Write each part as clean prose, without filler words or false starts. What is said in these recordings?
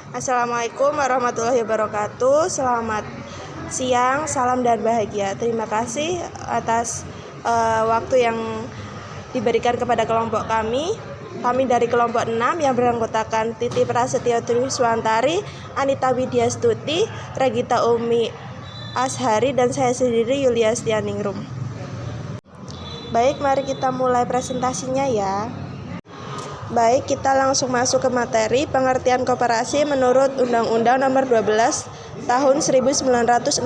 Assalamualaikum warahmatullahi wabarakatuh. Selamat siang, salam dan bahagia. Terima kasih atas waktu yang diberikan kepada kelompok kami. Kami dari kelompok 6 yang beranggotakan Titi Prasetyo Triswantari, Anita Widya Stuti, Regita Umi Ashari, dan saya sendiri Yulia Stianingrum. Baik, mari kita mulai presentasinya ya. Baik, kita langsung masuk ke materi pengertian koperasi menurut Undang-Undang Nomor 12 Tahun 1967.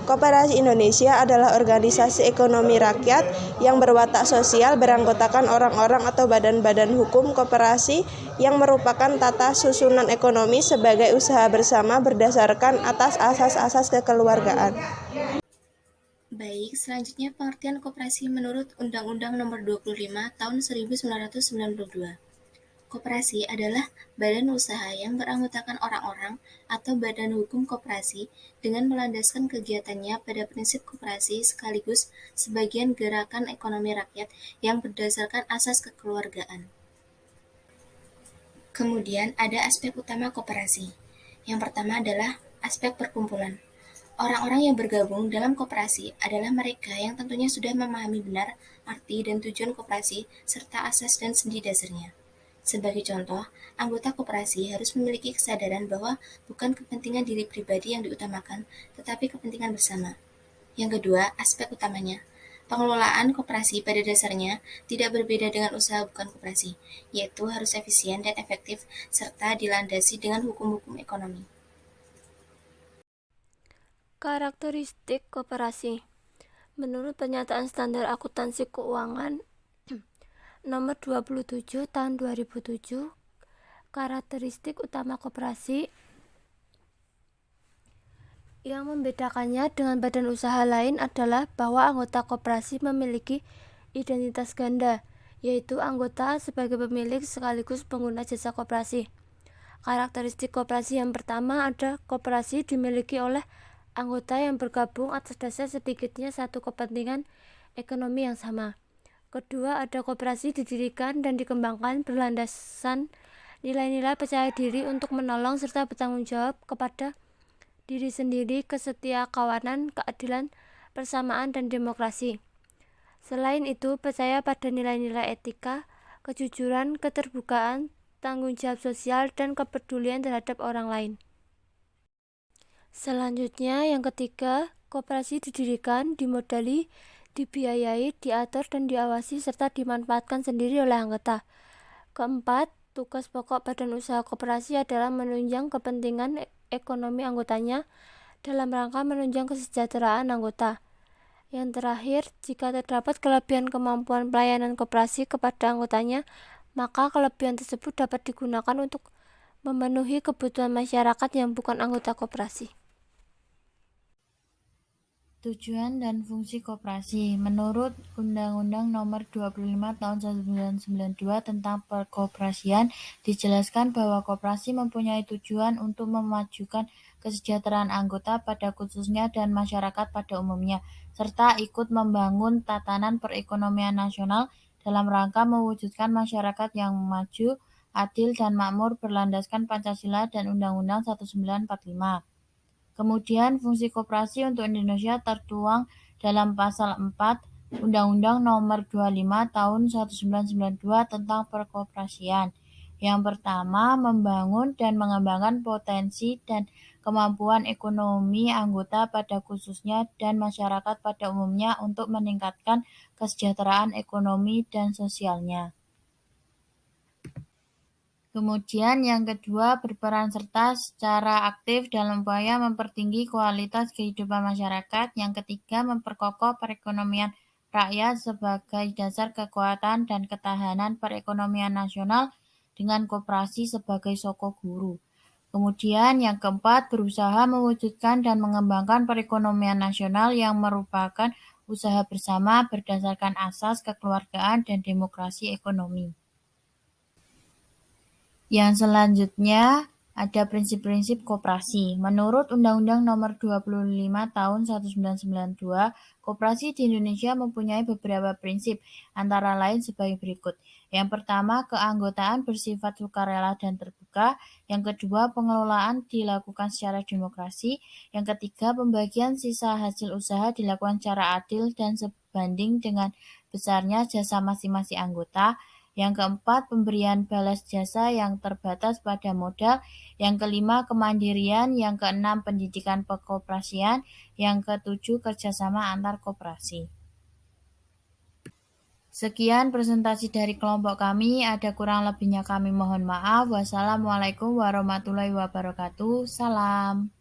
Koperasi Indonesia adalah organisasi ekonomi rakyat yang berwatak sosial beranggotakan orang-orang atau badan-badan hukum koperasi yang merupakan tata susunan ekonomi sebagai usaha bersama berdasarkan atas asas-asas kekeluargaan. Baik, selanjutnya pengertian koperasi menurut Undang-Undang Nomor 25 Tahun 1992. Koperasi adalah badan usaha yang beranggotakan orang-orang atau badan hukum koperasi dengan melandaskan kegiatannya pada prinsip koperasi sekaligus sebagian gerakan ekonomi rakyat yang berdasarkan asas kekeluargaan. Kemudian ada aspek utama koperasi. Yang pertama adalah aspek perkumpulan. Orang-orang yang bergabung dalam koperasi adalah mereka yang tentunya sudah memahami benar arti dan tujuan koperasi serta asas dan sendi dasarnya. Sebagai contoh, anggota koperasi harus memiliki kesadaran bahwa bukan kepentingan diri pribadi yang diutamakan, tetapi kepentingan bersama. Yang kedua, aspek utamanya. Pengelolaan koperasi pada dasarnya tidak berbeda dengan usaha bukan koperasi, yaitu harus efisien dan efektif serta dilandasi dengan hukum-hukum ekonomi. Karakteristik koperasi. Menurut Pernyataan Standar Akuntansi Keuangan Nomor 27 Tahun 2007, karakteristik utama koperasi yang membedakannya dengan badan usaha lain adalah bahwa anggota koperasi memiliki identitas ganda, yaitu anggota sebagai pemilik sekaligus pengguna jasa koperasi. Karakteristik koperasi yang pertama ada koperasi dimiliki oleh anggota yang bergabung atas dasar sedikitnya satu kepentingan ekonomi yang sama. Kedua, ada koperasi didirikan dan dikembangkan berlandasan nilai-nilai percaya diri untuk menolong serta bertanggung jawab kepada diri sendiri, kesetiakawanan, keadilan, persamaan, dan demokrasi. Selain itu, percaya pada nilai-nilai etika, kejujuran, keterbukaan, tanggung jawab sosial, dan kepedulian terhadap orang lain. Selanjutnya, yang ketiga, koperasi didirikan, dimodali, dibiayai, diatur, dan diawasi, serta dimanfaatkan sendiri oleh anggota. Keempat, tugas pokok badan usaha koperasi adalah menunjang kepentingan ekonomi anggotanya dalam rangka menunjang kesejahteraan anggota. Yang terakhir, jika terdapat kelebihan kemampuan pelayanan koperasi kepada anggotanya, maka kelebihan tersebut dapat digunakan untuk memenuhi kebutuhan masyarakat yang bukan anggota koperasi. Tujuan dan fungsi koperasi. Menurut Undang-Undang Nomor 25 Tahun 1992 tentang Perkoperasian, dijelaskan bahwa koperasi mempunyai tujuan untuk memajukan kesejahteraan anggota pada khususnya dan masyarakat pada umumnya, serta ikut membangun tatanan perekonomian nasional dalam rangka mewujudkan masyarakat yang maju, adil, dan makmur berlandaskan Pancasila dan Undang-Undang 1945. Kemudian fungsi koperasi untuk Indonesia tertuang dalam Pasal 4 Undang-Undang Nomor 25 Tahun 1992 tentang Perkoperasian. Yang pertama, membangun dan mengembangkan potensi dan kemampuan ekonomi anggota pada khususnya dan masyarakat pada umumnya untuk meningkatkan kesejahteraan ekonomi dan sosialnya. Kemudian yang kedua, berperan serta secara aktif dalam upaya mempertinggi kualitas kehidupan masyarakat. Yang ketiga, memperkokoh perekonomian rakyat sebagai dasar kekuatan dan ketahanan perekonomian nasional dengan koperasi sebagai soko guru. Kemudian yang keempat, berusaha mewujudkan dan mengembangkan perekonomian nasional yang merupakan usaha bersama berdasarkan asas kekeluargaan dan demokrasi ekonomi. Yang selanjutnya Ada prinsip-prinsip koperasi. Menurut Undang-Undang Nomor 25 Tahun 1992, koperasi di Indonesia mempunyai beberapa prinsip, antara lain sebagai berikut. Yang pertama, keanggotaan bersifat sukarela dan terbuka. Yang kedua, pengelolaan dilakukan secara demokrasi. Yang ketiga, pembagian sisa hasil usaha dilakukan secara adil dan sebanding dengan besarnya jasa masing-masing anggota. Yang keempat, pemberian balas jasa yang terbatas pada modal. Yang kelima, kemandirian. Yang keenam, pendidikan pekoperasian. Yang ketujuh, kerjasama antar koperasi. Sekian presentasi dari kelompok kami. Ada kurang lebihnya kami mohon maaf. Wassalamualaikum warahmatullahi wabarakatuh. Salam.